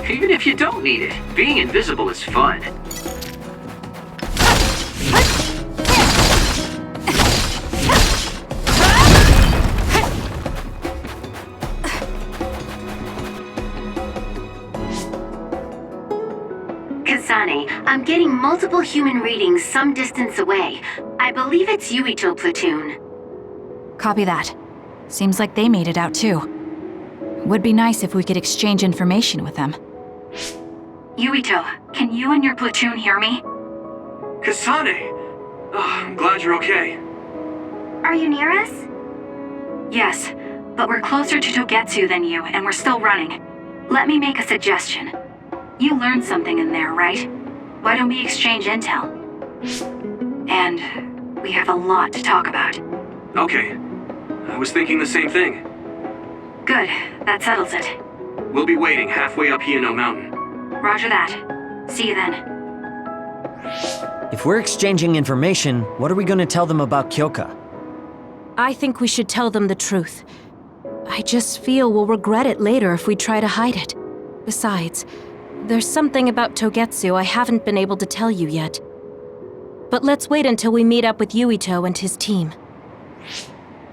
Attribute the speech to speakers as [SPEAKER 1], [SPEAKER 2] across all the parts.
[SPEAKER 1] Even if you don't need it, being invisible is fun.
[SPEAKER 2] Kasane, I'm getting multiple human readings some distance away. I believe it's Yuito platoon.
[SPEAKER 3] Copy that. Seems like they made it out too. Would be nice if we could exchange information with them.
[SPEAKER 2] Yuito, can you and your platoon hear me?
[SPEAKER 1] Kasane! Oh, I'm glad you're okay.
[SPEAKER 2] Are you near us? Yes, but we're closer to Togetsu than you, and we're still running. Let me make a suggestion. You learned something in there, right? Why don't we exchange intel? And we have a lot to talk about.
[SPEAKER 1] Okay. I was thinking the same thing.
[SPEAKER 2] Good, that settles it.
[SPEAKER 1] We'll be waiting halfway up Hino Mountain.
[SPEAKER 2] Roger that. See you then.
[SPEAKER 4] If we're exchanging information, what are we going to tell them about Kyoka?
[SPEAKER 3] I think we should tell them the truth. I just feel we'll regret it later if we try to hide it. Besides, there's something about Togetsu I haven't been able to tell you yet. But let's wait until we meet up with Yuito and his team.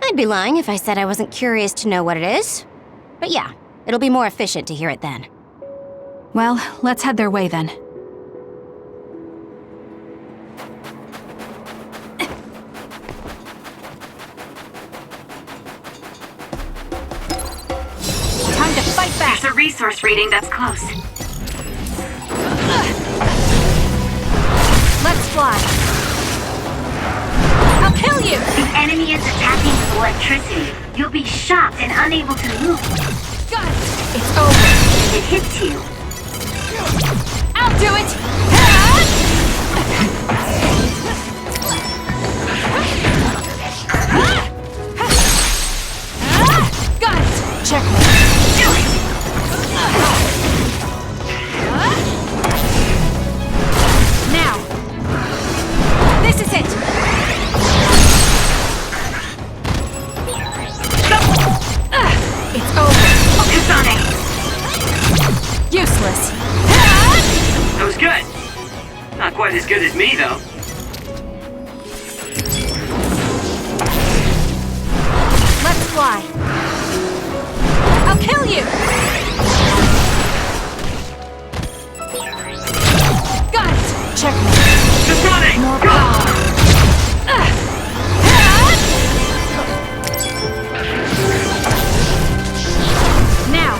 [SPEAKER 5] I'd be lying if I said I wasn't curious to know what it is. But yeah, it'll be more efficient to hear it then.
[SPEAKER 3] Well, let's head their way then. Time to fight back!
[SPEAKER 2] There's a resource reading that's close.
[SPEAKER 3] Let's fly! I'll kill you!
[SPEAKER 2] The enemy is attacking with electricity. You'll be shocked and unable to move.
[SPEAKER 3] Got it! It's over!
[SPEAKER 2] It hits you.
[SPEAKER 3] I'll do it! Got it! Checkmate!
[SPEAKER 2] Do it!
[SPEAKER 3] Now! This is it! It's over!
[SPEAKER 2] Kasane!
[SPEAKER 3] Useless!
[SPEAKER 1] That was good. Not quite as good as me, though.
[SPEAKER 3] Let's fly! I'll kill you! Got it! Checkmate!
[SPEAKER 1] Kasane!
[SPEAKER 3] More power! Now!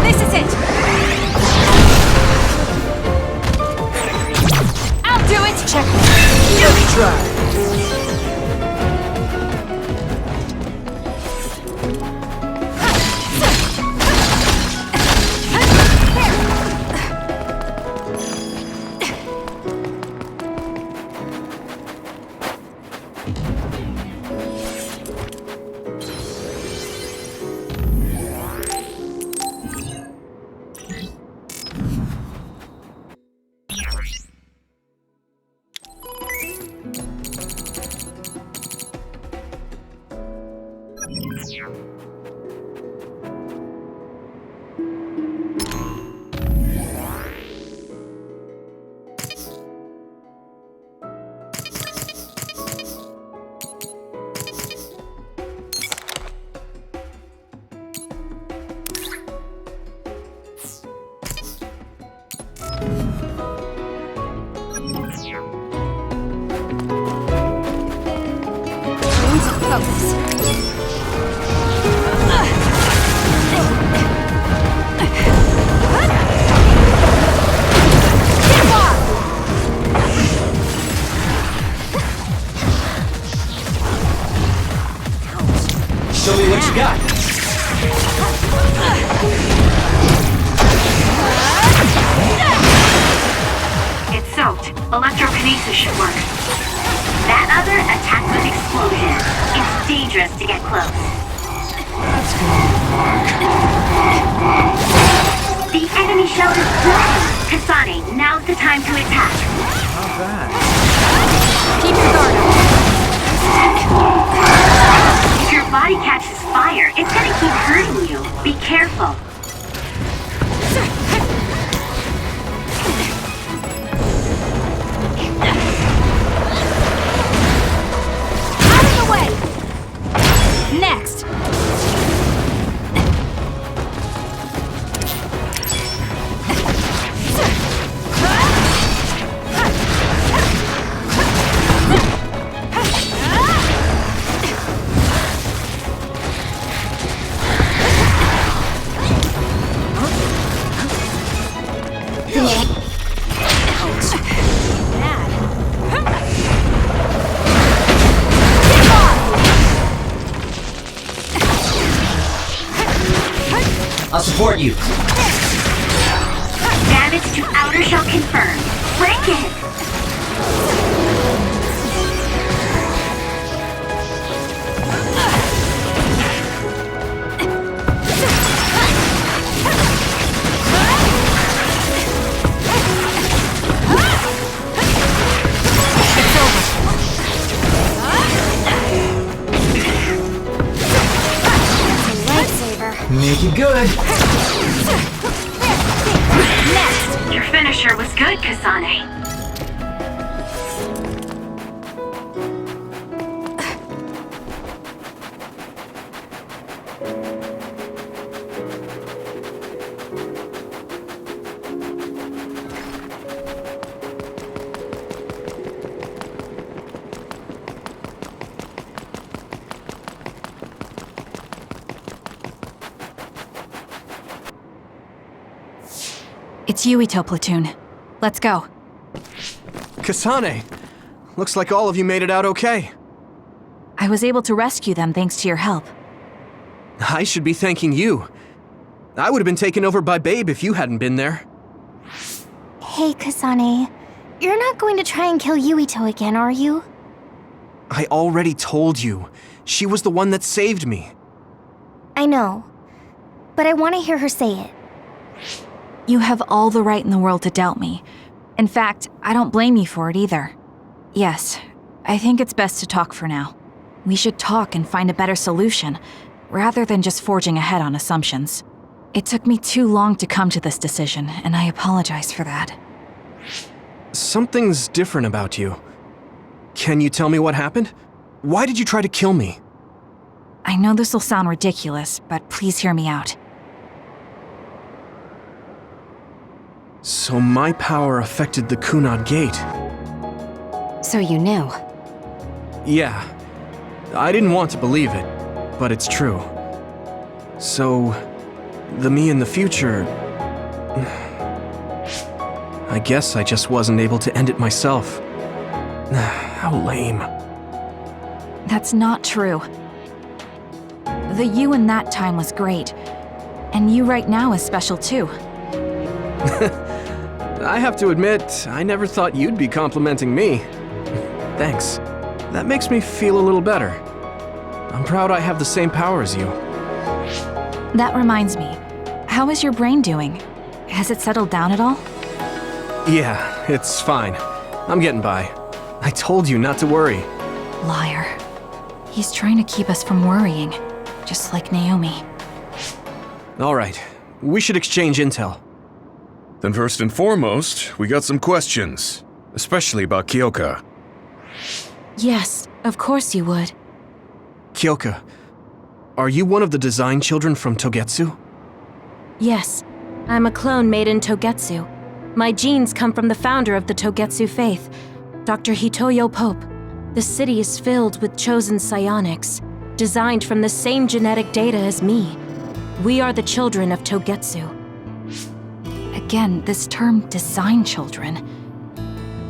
[SPEAKER 3] This is it! I'll do it! Checkmate!
[SPEAKER 4] Let's try. Show me what you got.
[SPEAKER 2] It's soaked. Electrokinesis should work. That other attacks with explosion. It's dangerous to get close.
[SPEAKER 4] That's gonna
[SPEAKER 2] The enemy shell is blocking. Kasane, now's the time to attack.
[SPEAKER 4] not bad.
[SPEAKER 3] Keep your guard up.
[SPEAKER 2] If your body catches fire, it's gonna keep hurting you. Be careful.
[SPEAKER 4] support you.
[SPEAKER 2] Damage to outer shell confirmed. Break it!
[SPEAKER 4] Make it good.
[SPEAKER 2] Next! Your finisher was good, Kasane.
[SPEAKER 3] It's Yuito platoon. Let's go.
[SPEAKER 6] Kasane! Looks like all of you made it out okay.
[SPEAKER 3] I was able to rescue them thanks to your help.
[SPEAKER 6] I should be thanking you. I would have been taken over by Babe if you hadn't been there.
[SPEAKER 5] Hey, Kasane. You're not going to try and kill Yuito again, are you?
[SPEAKER 6] I already told you. She was the one that saved me.
[SPEAKER 5] I know. But I want to hear her say it.
[SPEAKER 3] You have all the right in the world to doubt me. In fact, I don't blame you for it either. Yes, I think it's best to talk for now. We should talk and find a better solution, rather than just forging ahead on assumptions. It took me too long to come to this decision, and I apologize for that.
[SPEAKER 6] Something's different about you. Can you tell me what happened? Why did you try to kill me?
[SPEAKER 3] I know this will sound ridiculous, but please hear me out.
[SPEAKER 6] So my power affected the Kunad Gate.
[SPEAKER 5] So you knew.
[SPEAKER 6] Yeah. I didn't want to believe it, but it's true. So, the me in the future... I guess I just wasn't able to end it myself. How lame.
[SPEAKER 3] That's not true. The you in that time was great, and you right now is special too.
[SPEAKER 6] I have to admit, I never thought you'd be complimenting me. Thanks. That makes me feel a little better. I'm proud I have the same power as you.
[SPEAKER 3] That reminds me, how is your brain doing? Has it settled down at all?
[SPEAKER 6] Yeah, it's fine. I'm getting by. I told you not to worry.
[SPEAKER 3] Liar. He's trying to keep us from worrying, just like Naomi.
[SPEAKER 6] All right, we should exchange intel.
[SPEAKER 7] Then first and foremost, we got some questions, especially about Kyoka.
[SPEAKER 3] Yes, of course you would.
[SPEAKER 6] Kyoka, are you one of the design children from Togetsu?
[SPEAKER 3] Yes, I'm a clone made in Togetsu. My genes come from the founder of the Togetsu faith, Dr. Hitoyo Pope. The city is filled with chosen psionics, designed from the same genetic data as me. We are the children of Togetsu. Again, this term design children.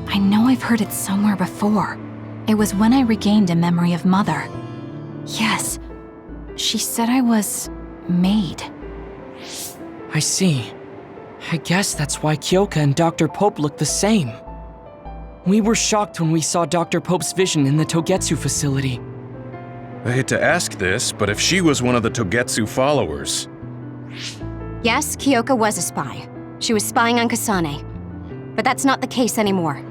[SPEAKER 3] I know I've heard it somewhere before. It was when I regained a memory of Mother. Yes, she said I was made.
[SPEAKER 8] I see. I guess that's why Kyoka and Dr. Pope look the same. We were shocked when we saw Dr. Pope's vision in the Togetsu facility.
[SPEAKER 7] I hate to ask this, but if she was one of the Togetsu followers...
[SPEAKER 5] Yes, Kyoka was a spy. She was spying on Kasane. But that's not the case anymore.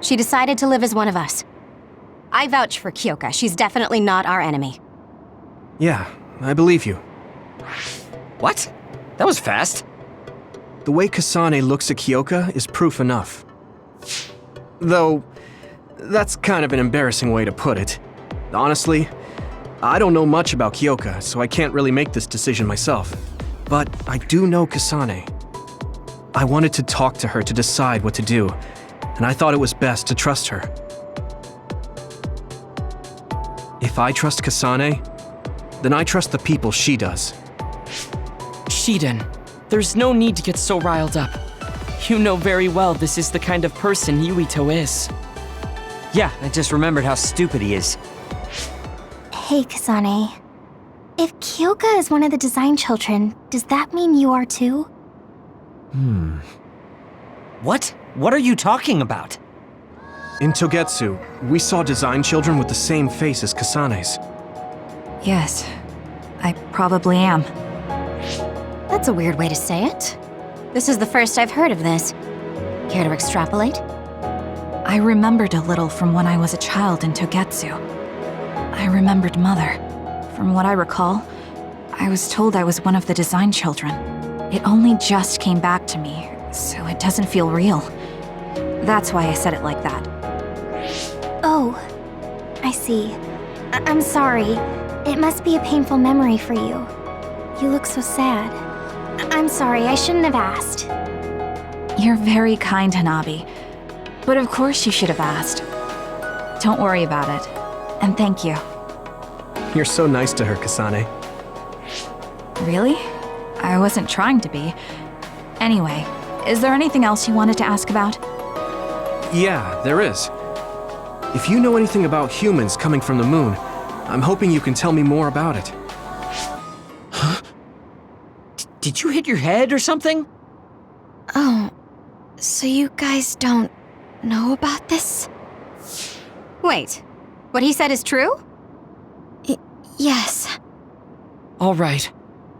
[SPEAKER 5] She decided to live as one of us. I vouch for Kyoka. She's definitely not our enemy.
[SPEAKER 6] Yeah, I believe you.
[SPEAKER 4] What? That was fast.
[SPEAKER 6] The way Kasane looks at Kyoka is proof enough. Though, that's kind of an embarrassing way to put it. Honestly, I don't know much about Kyoka, so I can't really make this decision myself. But I do know Kasane. I wanted to talk to her to decide what to do, and I thought it was best to trust her. If I trust Kasane, then I trust the people she does.
[SPEAKER 8] Shiden, there's no need to get so riled up. You know very well this is the kind of person Yuito is.
[SPEAKER 4] Yeah, I just remembered how stupid he is.
[SPEAKER 5] Hey, Kasane.
[SPEAKER 9] If Kyoka is one of the design children, does that mean you are too?
[SPEAKER 4] What? What are you talking about?
[SPEAKER 6] In Togetsu, we saw design children with the same face as Kasane's.
[SPEAKER 2] Yes, I probably am.
[SPEAKER 5] That's a weird way to say it. This is the first I've heard of this. Care to extrapolate?
[SPEAKER 2] I remembered a little from when I was a child in Togetsu. I remembered Mother. From what I recall, I was told I was one of the design children. It only just came back to me, so it doesn't feel real. That's why I said it like that.
[SPEAKER 9] Oh, I see. I'm sorry. It must be a painful memory for you. You look so sad. I'm sorry, I shouldn't have asked.
[SPEAKER 2] You're very kind, Hanabi. But of course you should have asked. Don't worry about it. And thank you.
[SPEAKER 6] You're so nice to her, Kasane.
[SPEAKER 2] Really? I wasn't trying to be. Anyway, is there anything else you wanted to ask about?
[SPEAKER 6] Yeah, there is. If you know anything about humans coming from the moon, I'm hoping you can tell me more about it.
[SPEAKER 4] Huh? Did you hit your head or something?
[SPEAKER 9] Oh, so you guys don't know about this?
[SPEAKER 5] Wait, what he said is true?
[SPEAKER 9] Yes.
[SPEAKER 8] All right.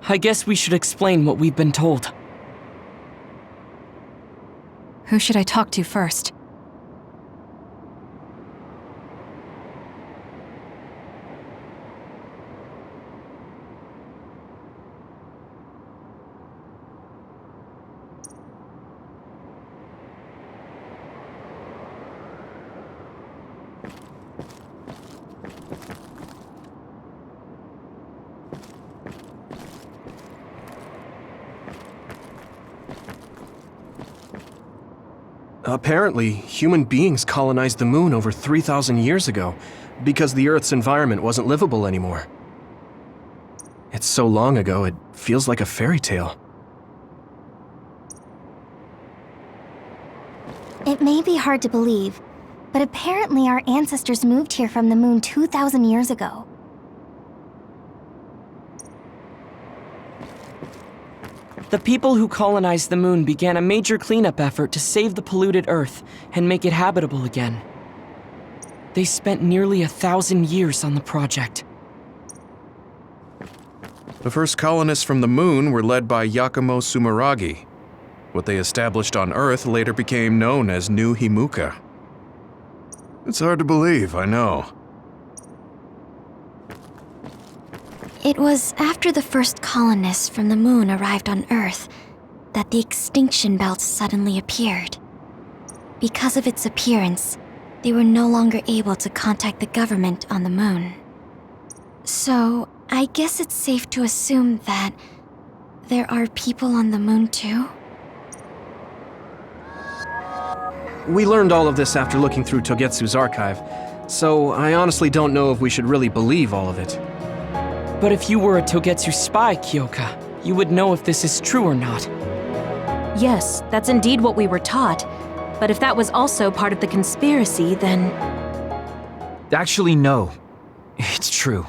[SPEAKER 8] I guess we should explain what we've been told.
[SPEAKER 2] Who should I talk to first?
[SPEAKER 6] Apparently, human beings colonized the moon over 3,000 years ago because the Earth's environment wasn't livable anymore. It's so long ago, it feels like a fairy tale.
[SPEAKER 9] It may be hard to believe, but apparently our ancestors moved here from the moon 2,000 years ago.
[SPEAKER 8] The people who colonized the moon began a major cleanup effort to save the polluted Earth and make it habitable again. They spent nearly 1,000 years on the project.
[SPEAKER 7] The first colonists from the moon were led by Yakumo Sumeragi. What they established on Earth later became known as New Himuka. It's hard to believe, I know.
[SPEAKER 9] It was after the first colonists from the moon arrived on Earth that the extinction belt suddenly appeared. Because of its appearance, they were no longer able to contact the government on the moon. So, I guess it's safe to assume that there are people on the moon too?
[SPEAKER 6] We learned all of this after looking through Togetsu's archive, so I honestly don't know if we should really believe all of it.
[SPEAKER 8] But if you were a Togetsu spy, Kyoka, you would know if this is true or not.
[SPEAKER 3] Yes, that's indeed what we were taught. But if that was also part of the conspiracy, then...
[SPEAKER 10] Actually, no. It's true.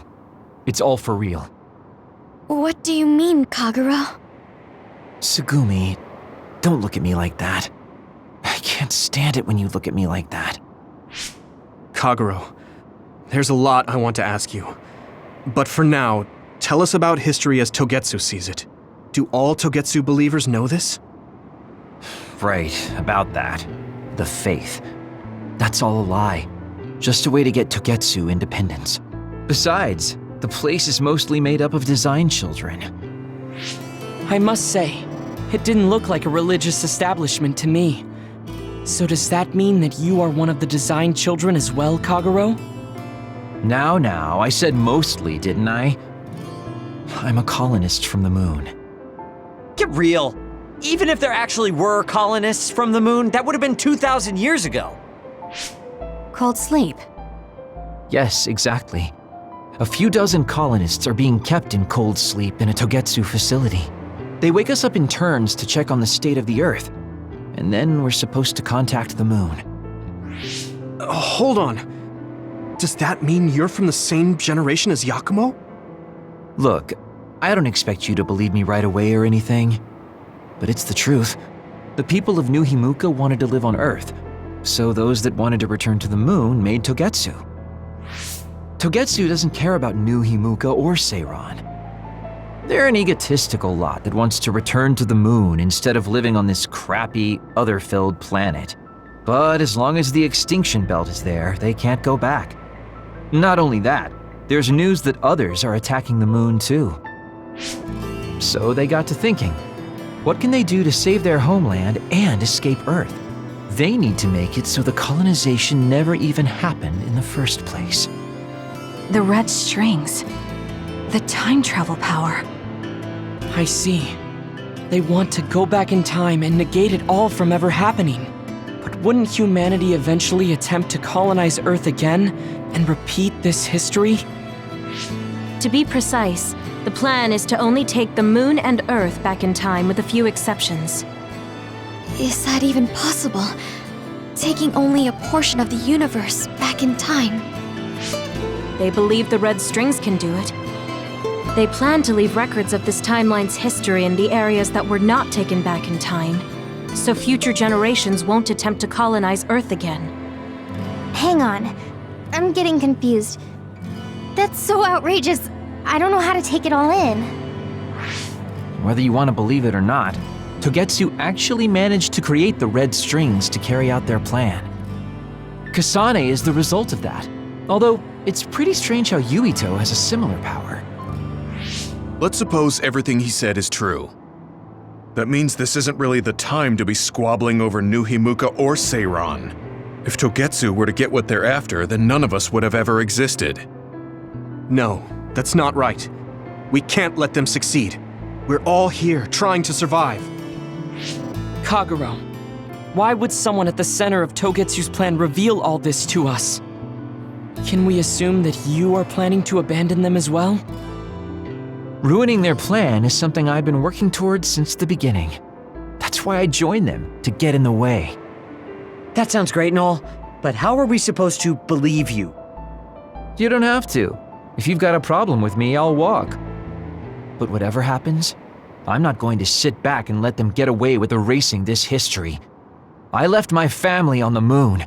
[SPEAKER 10] It's all for real.
[SPEAKER 9] What do you mean, Kagura?
[SPEAKER 10] Tsugumi, don't look at me like that. I can't stand it when you look at me like that.
[SPEAKER 6] Kaguro, there's a lot I want to ask you. But for now, tell us about history as Togetsu sees it. Do all Togetsu believers know this?
[SPEAKER 10] Right, about that. The faith. That's all a lie. Just a way to get Togetsu independence. Besides, the place is mostly made up of design children.
[SPEAKER 8] I must say, it didn't look like a religious establishment to me. So does that mean that you are one of the design children as well, Kaguro?
[SPEAKER 10] Now, I said mostly, didn't I? I'm a colonist from the moon.
[SPEAKER 4] Get real. Even if there actually were colonists from the moon, that would have been 2,000 years ago.
[SPEAKER 2] Cold sleep.
[SPEAKER 10] Yes, exactly. A few dozen colonists are being kept in cold sleep in a Togetsu facility. They wake us up in turns to check on the state of the Earth, and then we're supposed to contact the moon.
[SPEAKER 6] Hold on. Does that mean you're from the same generation as Yakumo?
[SPEAKER 10] Look, I don't expect you to believe me right away or anything, but it's the truth. The people of New Himuka wanted to live on Earth, so those that wanted to return to the moon made Togetsu. Togetsu doesn't care about New Himuka or Seiran. They're an egotistical lot that wants to return to the moon instead of living on this crappy, other-filled planet. But as long as the extinction belt is there, they can't go back. Not only that, there's news that others are attacking the moon too. So they got to thinking, what can they do to save their homeland and escape Earth? They need to make it so the colonization never even happened in the first place.
[SPEAKER 2] The red strings. The time travel power.
[SPEAKER 8] I see. They want to go back in time and negate it all from ever happening. But wouldn't humanity eventually attempt to colonize Earth again and repeat this history?
[SPEAKER 3] To be precise, the plan is to only take the moon and Earth back in time with a few exceptions.
[SPEAKER 9] Is that even possible? Taking only a portion of the universe back in time?
[SPEAKER 3] They believe the red strings can do it. They plan to leave records of this timeline's history in the areas that were not taken back in time, so future generations won't attempt to colonize Earth again.
[SPEAKER 11] Hang on. I'm getting confused. That's so outrageous. I don't know how to take it all in.
[SPEAKER 10] Whether you want to believe it or not, Togetsu actually managed to create the red strings to carry out their plan. Kasane is the result of that, although it's pretty strange how Yuito has a similar power.
[SPEAKER 7] Let's suppose everything he said is true. That means this isn't really the time to be squabbling over New Himuka or Seiran. If Togetsu were to get what they're after, then none of us would have ever existed.
[SPEAKER 6] No, that's not right. We can't let them succeed. We're all here trying to survive.
[SPEAKER 8] Kagero, why would someone at the center of Togetsu's plan reveal all this to us? Can we assume that you are planning to abandon them as well?
[SPEAKER 10] Ruining their plan is something I've been working towards since the beginning. That's why I joined them, to get in the way.
[SPEAKER 4] That sounds great and all, but how are we supposed to believe you?
[SPEAKER 10] You don't have to. If you've got a problem with me, I'll walk. But whatever happens, I'm not going to sit back and let them get away with erasing this history. I left my family on the moon.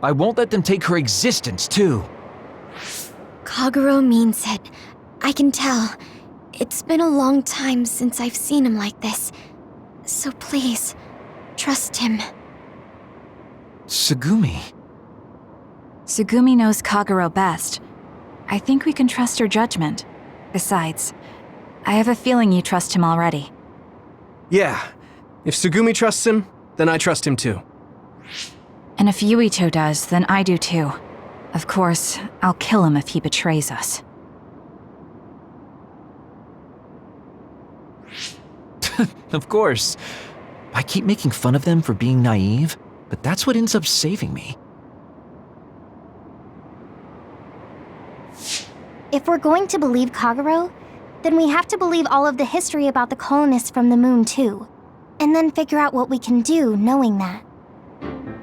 [SPEAKER 10] I won't let them take her existence, too.
[SPEAKER 9] Kagero means it. I can tell. It's been a long time since I've seen him like this. So please, trust him.
[SPEAKER 10] Tsugumi.
[SPEAKER 2] Tsugumi knows Kagero best. I think we can trust her judgment. Besides, I have a feeling you trust him already.
[SPEAKER 6] Yeah, if Tsugumi trusts him, then I trust him too.
[SPEAKER 2] And if Yuito does, then I do too. Of course, I'll kill him if he betrays us.
[SPEAKER 10] Of course. I keep making fun of them for being naive, but that's what ends up saving me.
[SPEAKER 11] If we're going to believe Kagero, then we have to believe all of the history about the colonists from the moon too. And then figure out what we can do knowing that.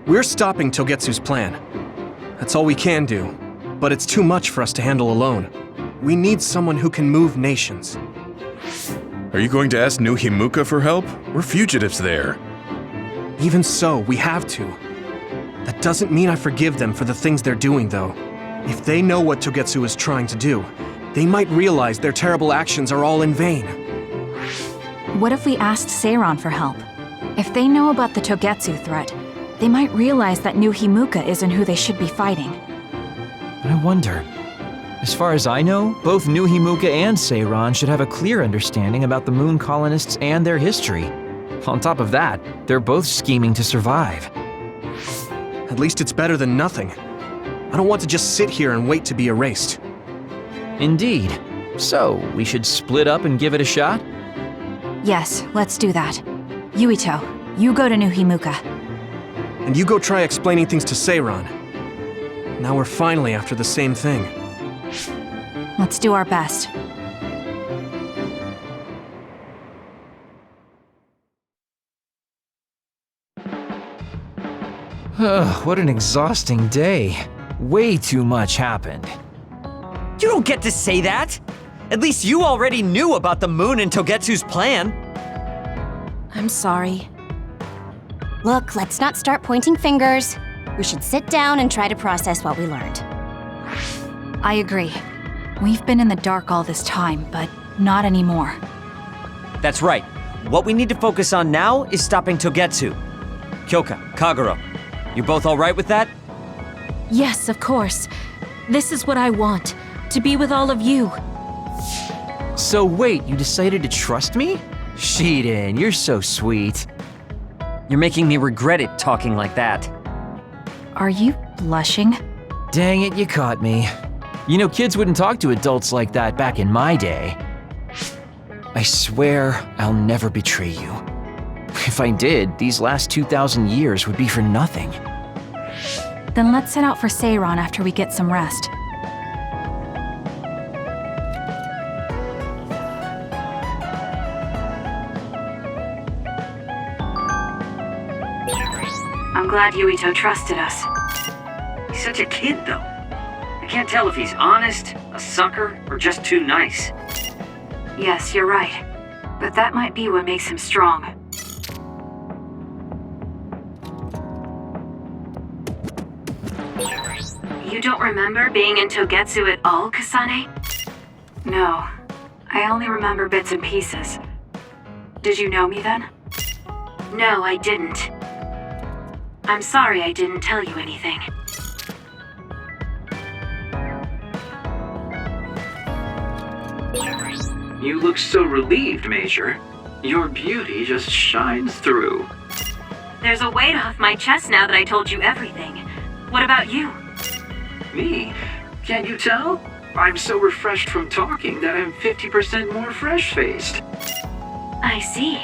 [SPEAKER 6] We're stopping Togetsu's plan. That's all we can do. But it's too much for us to handle alone. We need someone who can move nations.
[SPEAKER 7] Are you going to ask New Himuka for help? We're fugitives there.
[SPEAKER 6] Even so, we have to. That doesn't mean I forgive them for the things they're doing, though. If they know what Togetsu is trying to do, they might realize their terrible actions are all in vain.
[SPEAKER 2] What if we asked Seiran for help? If they know about the Togetsu threat, they might realize that New Himuka isn't who they should be fighting.
[SPEAKER 10] I wonder. As far as I know, both New Himuka and Seiran should have a clear understanding about the moon colonists and their history. On top of that, they're both scheming to survive.
[SPEAKER 6] At least it's better than nothing. I don't want to just sit here and wait to be erased.
[SPEAKER 10] Indeed. So, we should split up and give it a shot?
[SPEAKER 2] Yes, let's do that. Yuito, you go to New Himuka.
[SPEAKER 6] And you go try explaining things to Seiran. Now we're finally after the same thing.
[SPEAKER 2] Let's do our best.
[SPEAKER 10] What an exhausting day. Way too much happened.
[SPEAKER 4] You don't get to say that! At least you already knew about the moon and Togetsu's plan.
[SPEAKER 3] I'm sorry.
[SPEAKER 5] Look, let's not start pointing fingers. We should sit down and try to process what we learned.
[SPEAKER 2] I agree. We've been in the dark all this time, but not anymore.
[SPEAKER 4] That's right. What we need to focus on now is stopping Togetsu. Kyoka, Kagero, you both all right with that?
[SPEAKER 3] Yes, of course. This is what I want, to be with all of you.
[SPEAKER 10] So wait, you decided to trust me? Shiden, you're so sweet.
[SPEAKER 4] You're making me regret it talking like that.
[SPEAKER 2] Are you blushing?
[SPEAKER 10] Dang it, you caught me. You know, kids wouldn't talk to adults like that back in my day. I swear I'll never betray you. If I did, these last 2,000 years would be for nothing.
[SPEAKER 2] Then let's set out for Seiron after we get some rest. I'm glad Yuito trusted us.
[SPEAKER 1] He's such a kid, though. I can't tell if he's honest, a sucker, or just too nice.
[SPEAKER 2] Yes, you're right. But that might be what makes him strong. You don't remember being in Togetsu at all, Kasane? No. I only remember bits and pieces. Did you know me then? No, I didn't. I'm sorry I didn't tell you anything.
[SPEAKER 12] You look so relieved, Major. Your beauty just shines through.
[SPEAKER 2] There's a weight off my chest now that I told you everything. What about you?
[SPEAKER 12] Me? Can't you tell? I'm so refreshed from talking that I'm 50% more fresh-faced.
[SPEAKER 2] I see.